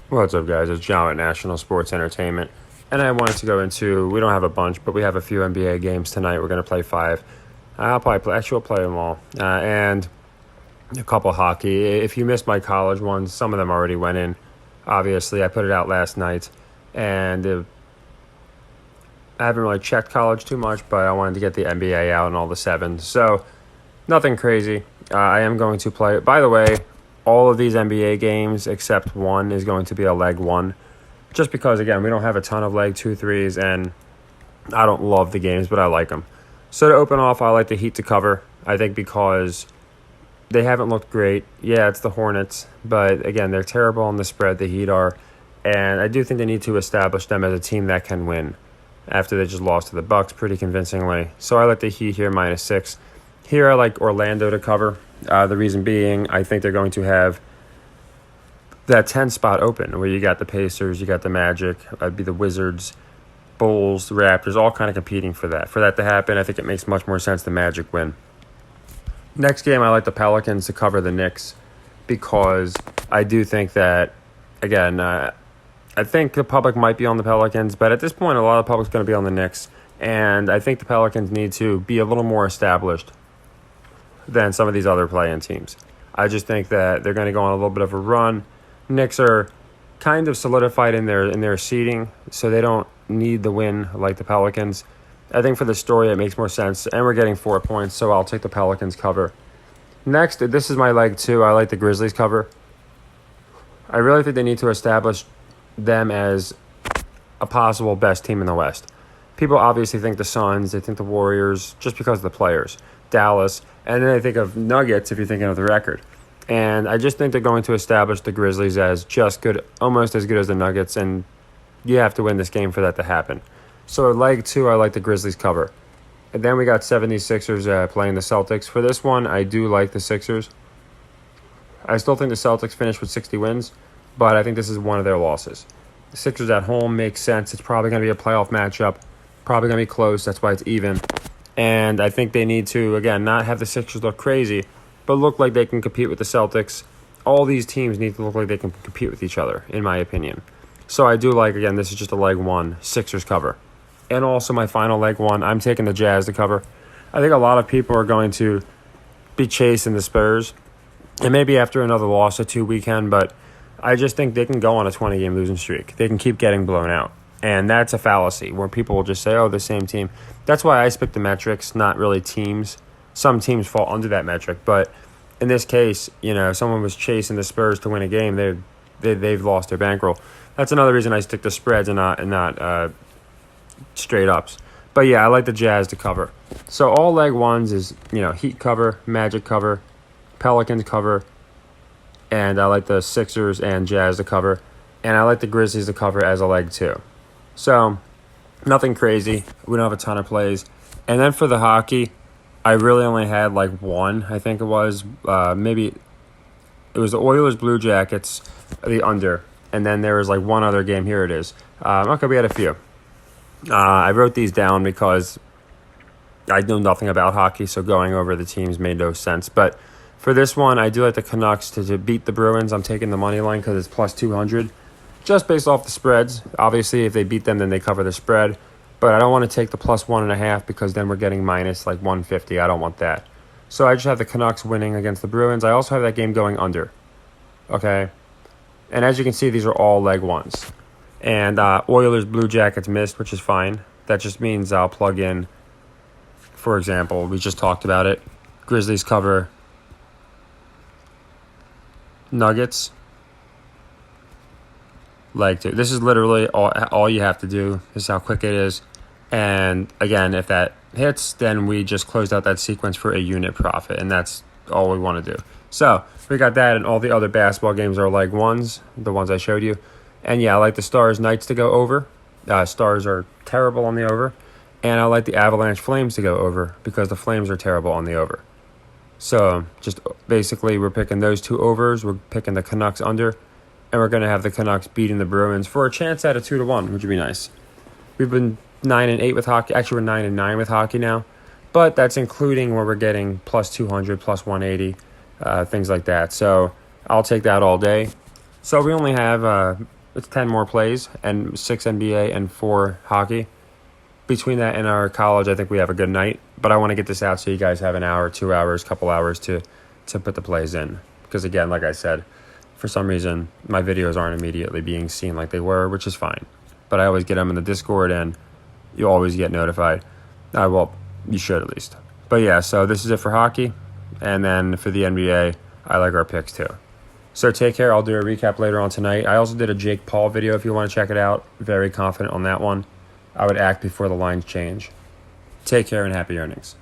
What's up, guys? It's John at National Sports Entertainment. And I wanted to go into, we don't have a bunch, but we have a few NBA games tonight. We're going to play five. We'll play them all. And a couple hockey. If you missed my college ones, some of them already went in. Obviously, I put it out last night. And I haven't really checked college too much, but I wanted to get the NBA out and all the sevens. So, nothing crazy. I am going to play. By the way, all of these NBA games except one is going to be a leg one. Just because, again, we don't have a ton of leg 2-3s, and I don't love the games, but I like them. So to open off, I like the Heat to cover. I think because they haven't looked great. Yeah, it's the Hornets, but again, they're terrible on the spread, the Heat are. And I do think they need to establish them as a team that can win after they just lost to the Bucks pretty convincingly. So I like the Heat here, -6. Here I like Orlando to cover. The reason being, I think they're going to have that 10 spot open where you got the Pacers, you got the Magic, I'd be the Wizards, Bulls, the Raptors, all kind of competing for that. For that to happen, I think it makes much more sense the Magic win. Next game, I like the Pelicans to cover the Knicks because I do think that, again, I think the public might be on the Pelicans, but at this point, a lot of the public's going to be on the Knicks, and I think the Pelicans need to be a little more established than some of these other play-in teams. I just think that they're going to go on a little bit of a run. Knicks are kind of solidified in their seeding, so they don't need the win like the Pelicans. I think for the story, it makes more sense, and we're getting 4 points, so I'll take the Pelicans cover. Next, this is my leg 2. I like the Grizzlies cover. I really think they need to establish them as a possible best team in the West. People obviously think the Suns, they think the Warriors, just because of the players. Dallas, and then they think of Nuggets if you're thinking of the record. And I just think they're going to establish the Grizzlies as just good, almost as good as the Nuggets, and you have to win this game for that to happen. So leg 2, I like the Grizzlies cover. And then we got 76ers playing the Celtics. For this one, I do like the Sixers. I still think the Celtics finished with 60 wins, but I think this is one of their losses. The Sixers at home makes sense. It's probably going to be a playoff matchup. Probably going to be close. That's why it's even. And I think they need to, again, not have the Sixers look crazy, but look like they can compete with the Celtics. All these teams need to look like they can compete with each other, in my opinion. So I do like, again, this is just a leg 1, Sixers cover. And also my final leg 1, I'm taking the Jazz to cover. I think a lot of people are going to be chasing the Spurs. And maybe after another loss or 2 weekend, but I just think they can go on a 20-game losing streak. They can keep getting blown out. And that's a fallacy where people will just say, oh, the same team. That's why I pick the metrics, not really teams. Some teams fall under that metric. But in this case, if someone was chasing the Spurs to win a game, they've lost their bankroll. That's another reason I stick to spreads and not straight ups. But yeah, I like the Jazz to cover. So all leg 1s is, Heat cover, Magic cover, Pelicans cover, and I like the Sixers and Jazz to cover. And I like the Grizzlies to cover as a leg 2. So, nothing crazy. We don't have a ton of plays. And then for the hockey, I really only had like one, I think it was. Maybe it was the Oilers Blue Jackets, the under. And then there was like one other game. Here it is. Okay, we had a few. I wrote these down because I know nothing about hockey, so going over the teams made no sense. But for this one, I do like the Canucks to beat the Bruins. I'm taking the money line because it's plus 200. Just based off the spreads. Obviously, if they beat them, then they cover the spread. But I don't want to take the plus 1.5 because then we're getting minus like 150. I don't want that. So I just have the Canucks winning against the Bruins. I also have that game going under. Okay? And as you can see, these are all leg 1s. And Oilers Blue Jackets missed, which is fine. That just means I'll plug in, for example, we just talked about it. Grizzlies cover Nuggets. Leg 2. This is literally all you have to do. This is how quick it is. And again, if that hits, then we just closed out that sequence for a unit profit. And that's all we want to do. So we got that, and all the other basketball games are leg 1s, the ones I showed you. And yeah, I like the Stars Knights to go over. Stars are terrible on the over. And I like the Avalanche Flames to go over because the Flames are terrible on the over. So just basically we're picking those two overs. We're picking the Canucks under. And we're going to have the Canucks beating the Bruins for a chance at a 2-1, which would be nice. We've been 9-8 with hockey. Actually, we're 9-9 with hockey now. But that's including where we're getting plus 200, plus 180, things like that. So I'll take that all day. So we only have it's 10 more plays and 6 NBA and 4 hockey. Between that and our college, I think we have a good night. But I want to get this out so you guys have an hour, 2 hours, couple hours to put the plays in. Because again, like I said, for some reason, my videos aren't immediately being seen like they were, which is fine. But I always get them in the Discord, and you always get notified. Well, you should at least. But yeah, so this is it for hockey. And then for the NBA, I like our picks too. So take care. I'll do a recap later on tonight. I also did a Jake Paul video if you want to check it out. Very confident on that one. I would act before the lines change. Take care and happy earnings.